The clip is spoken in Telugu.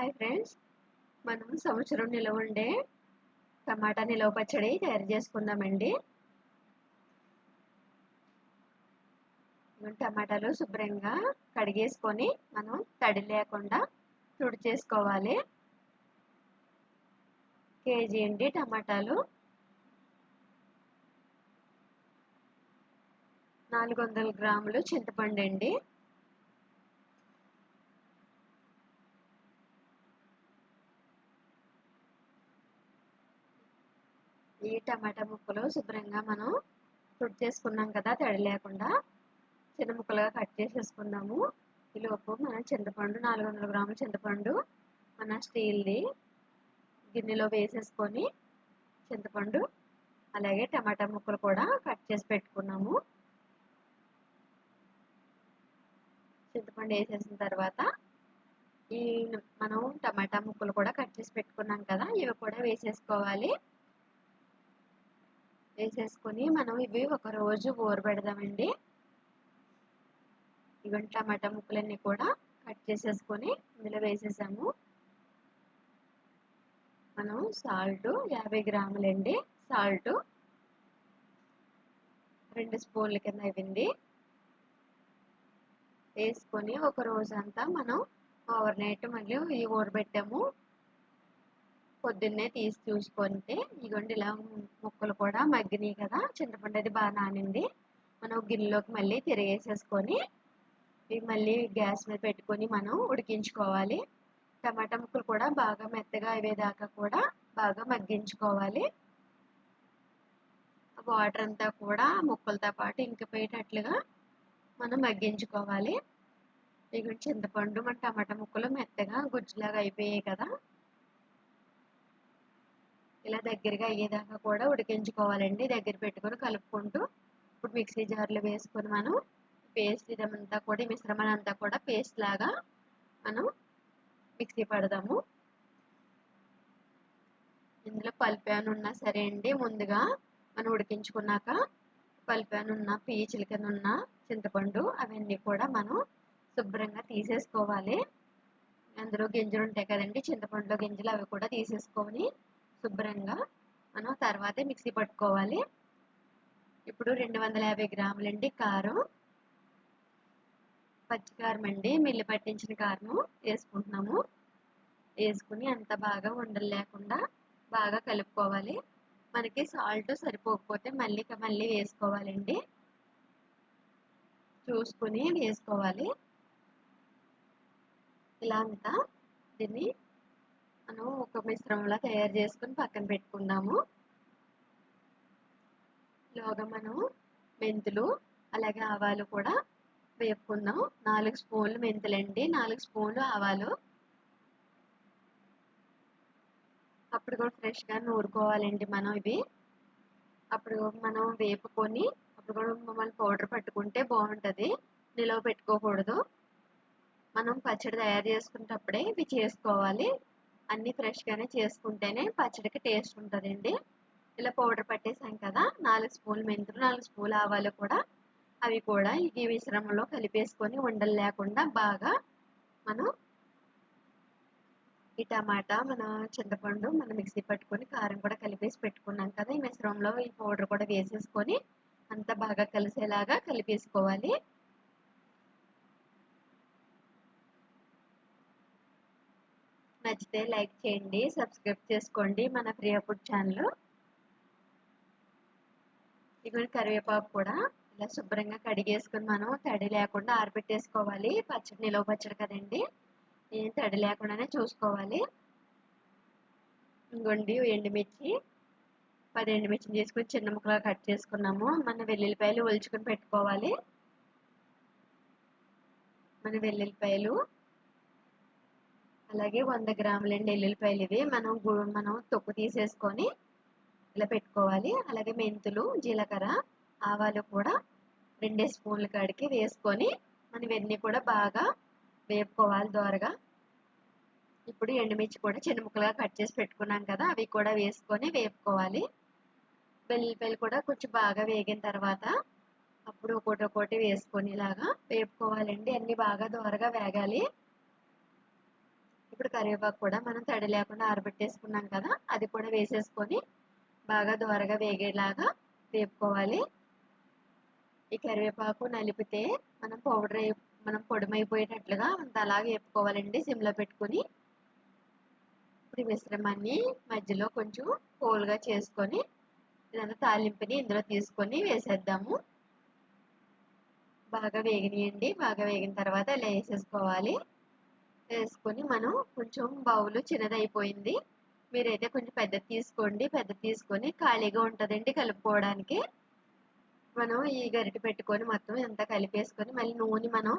హాయ్ ఫ్రెండ్స్, మనం సంవత్సరం నిలవ ఉండే టమాటా నిలవ పచ్చడి తయారు చేసుకుందామండి. టమాటాలు శుభ్రంగా కడిగేసుకొని మనం తడి లేకుండా తుడిచేసుకోవాలి. కేజీ అండి టమాటాలు. 400 గ్రాములు చింతపండు అండి. ఈ టమాటా ముక్కలు శుభ్రంగా మనం తుడిచేసుకున్నాం కదా, తడి లేకుండా చిన్న ముక్కలుగా కట్ చేసేసుకుందాము. ఈలోపు మన చింతపండు 400 గ్రాముల చింతపండు మన స్టీల్ది గిన్నెలో వేసేసుకొని చింతపండు అలాగే టమాటా ముక్కలు కూడా కట్ చేసి పెట్టుకున్నాము. చింతపండు వేసేసిన తర్వాత ఈ మనం టమాటా ముక్కలు కూడా కట్ చేసి పెట్టుకున్నాం కదా, ఇవి కూడా వేసేసుకోవాలి. వేసేసుకొని మనం ఇవి ఒక రోజు ఊరబెడదామండి. ఇవన్నీ టమాటా ముక్కలన్నీ కూడా కట్ చేసేసుకొని ఇందులో వేసేసాము. మనం సాల్ట్ 50 గ్రాములండి. సాల్ట్ 2 స్పూన్ల కింద అయింది. వేసుకొని ఒక రోజంతా మనం ఓవర్ నైట్ మళ్ళీ ఈ ఊరబెట్టాము. పొద్దున్నే తీసి చూసుకుంటే ఇగోండి ఇలా ముక్కలు కూడా మగ్గినాయి కదా, చింతపండు అది బాగా నానింది. మనం గిన్నెలోకి మళ్ళీ తిరిగేసేసుకొని ఇవి మళ్ళీ గ్యాస్ మీద పెట్టుకొని మనం ఉడికించుకోవాలి. టమాటా ముక్కలు కూడా బాగా మెత్తగా అయ్యేదాకా కూడా బాగా మగ్గించుకోవాలి. వాటర్ అంతా కూడా ముక్కలతో పాటు ఇంకిపోయేటట్లుగా మనం మగ్గించుకోవాలి. ఇక చింతపండు మన టమాటా ముక్కలు మెత్తగా గుజ్జులాగా అయిపోయాయి కదా, ఇలా దగ్గరగా అయ్యేదాకా కూడా ఉడికించుకోవాలండి. దగ్గర పెట్టుకొని కలుపుకుంటూ ఇప్పుడు మిక్సీ జార్లో వేసుకొని మనం పేస్ట్ ఇదంతా కూడా మిశ్రమం అంతా కూడా పేస్ట్ లాగా మనం మిక్సీ పడదాము. ఇందులో పల్పాన్ ఉన్నా సరే అండి, ముందుగా మనం ఉడికించుకున్నాక పల్పాన్ ఉన్న పీచుల కింద ఉన్న చింతపండు అవన్నీ కూడా మనం శుభ్రంగా తీసేసుకోవాలి. అందులో గింజలు ఉంటాయి కదండి, చింతపండులో గింజలు, అవి కూడా తీసేసుకొని శుభ్రంగా మనం తర్వాతే మిక్సీ పట్టుకోవాలి. ఇప్పుడు 250 గ్రాములండి కారం, పచ్చికారం అండి, మిల్లి పట్టించిన కారం వేసుకుంటున్నాము. వేసుకుని అంత బాగా ఉండలు లేకుండా బాగా కలుపుకోవాలి. మనకి సాల్ట్ సరిపోకపోతే మళ్ళీ వేసుకోవాలండి, చూసుకుని వేసుకోవాలి. ఇలా అంతా దీన్ని మనం ఒక మిశ్రమంలా తయారు చేసుకుని పక్కన పెట్టుకుందాము. ఇలాగా మనం మెంతులు అలాగే ఆవాలు కూడా వేపుకుందాం. 4 స్పూన్లు మెంతులండి, 4 స్పూన్లు ఆవాలు. అప్పుడు కూడా ఫ్రెష్గా నూరుకోవాలండి మనం ఇవి. అప్పుడు మనం వేపుకొని అప్పుడు కూడా మమ్మల్ని పౌడర్ పట్టుకుంటే బాగుంటుంది, నిలవ పెట్టుకోకూడదు. మనం పచ్చడి తయారు చేసుకునేటప్పుడే ఇవి చేసుకోవాలి. అన్నీ ఫ్రెష్గానే చేసుకుంటేనే పచ్చడికి టేస్ట్ ఉంటుందండి. ఇలా పౌడర్ పట్టేసాం కదా, 4 స్పూన్లు మెంతులు 4 స్పూన్లు ఆవాలు కూడా అవి కూడా ఈ మిశ్రమంలో కలిపేసుకొని ఉండలు లేకుండా బాగా మనం ఈ టమాటా మన చింతపండు మనం మిక్సీ పట్టుకొని కారం కూడా కలిపేసి పెట్టుకున్నాం కదా, ఈ మిశ్రమంలో ఈ పౌడర్ కూడా వేసేసుకొని అంతా బాగా కలిసేలాగా కలిపేసుకోవాలి. నచ్చితే లైక్ చేయండి, సబ్స్క్రైబ్ చేసుకోండి మన ప్రియా ఫుడ్ ఛానల్. ఇవి కరివేపాకు కూడా ఇలా శుభ్రంగా కడిగేసుకొని మనం తడి లేకుండా ఆరబెట్టేసుకోవాలి. పచ్చడి నిలవ పచ్చడి కదండి, ఏం తడి లేకుండానే చూసుకోవాలి. ఇంకొండి ఎండుమిర్చి 10 ఎండుమిర్చిని తీసుకొని చిన్న ముక్కలుగా కట్ చేసుకున్నాము. మన వెల్లుల్లిపాయలు ఒలుచుకొని పెట్టుకోవాలి. మన వెల్లుల్లిపాయలు అలాగే 100 గ్రాములండి వెల్లుల్లిపాయలు, ఇవి మనం తొక్కు తీసేసుకొని ఇలా పెట్టుకోవాలి. అలాగే మెంతులు, జీలకర్ర, ఆవాలు కూడా 2 స్పూన్ల కాడికి వేసుకొని మనం ఇవన్నీ కూడా బాగా వేపుకోవాలి దోరగా. ఇప్పుడు ఎండుమిర్చి కూడా చిన్న ముక్కలుగా కట్ చేసి పెట్టుకున్నాం కదా, అవి కూడా వేసుకొని వేపుకోవాలి. వెల్లుల్లిపాయలు కూడా కొంచెం బాగా వేగిన తర్వాత అప్పుడు ఒక్కొక్కటి వేసుకొని ఇలాగా వేపుకోవాలండి. అన్ని బాగా దోరగా వేగాలి. ఇప్పుడు కరివేపాకు కూడా మనం తడి లేకుండా ఆరబెట్టేసుకున్నాం కదా, అది కూడా వేసేసుకొని బాగా దోరగా వేగేలాగా వేపుకోవాలి. ఈ కరివేపాకు నలిపితే మనం పొడిమైపోయేటట్లుగా అంత అలాగే వేపుకోవాలండి సిమ్లో పెట్టుకుని. ఇప్పుడు ఈ మిశ్రమాన్ని మధ్యలో కొంచెం పోలుగా చేసుకొని ఇదంతా తాలింపుని ఇందులో తీసుకొని వేసేద్దాము. బాగా వేగినాయండి. బాగా వేగిన తర్వాత ఇలా వేసేసుకోవాలి. వేసుకొని మనం కొంచెం బౌల్ చిన్నది అయిపోయింది, మీరైతే కొంచెం పెద్దది తీసుకోండి. పెద్దది తీసుకొని ఖాళీగా ఉంటుందండి కలుపుకోవడానికి. మనం ఈ గరిటె పెట్టుకొని మొత్తం అంతా కలిపేసుకొని మళ్ళీ నూనె మనం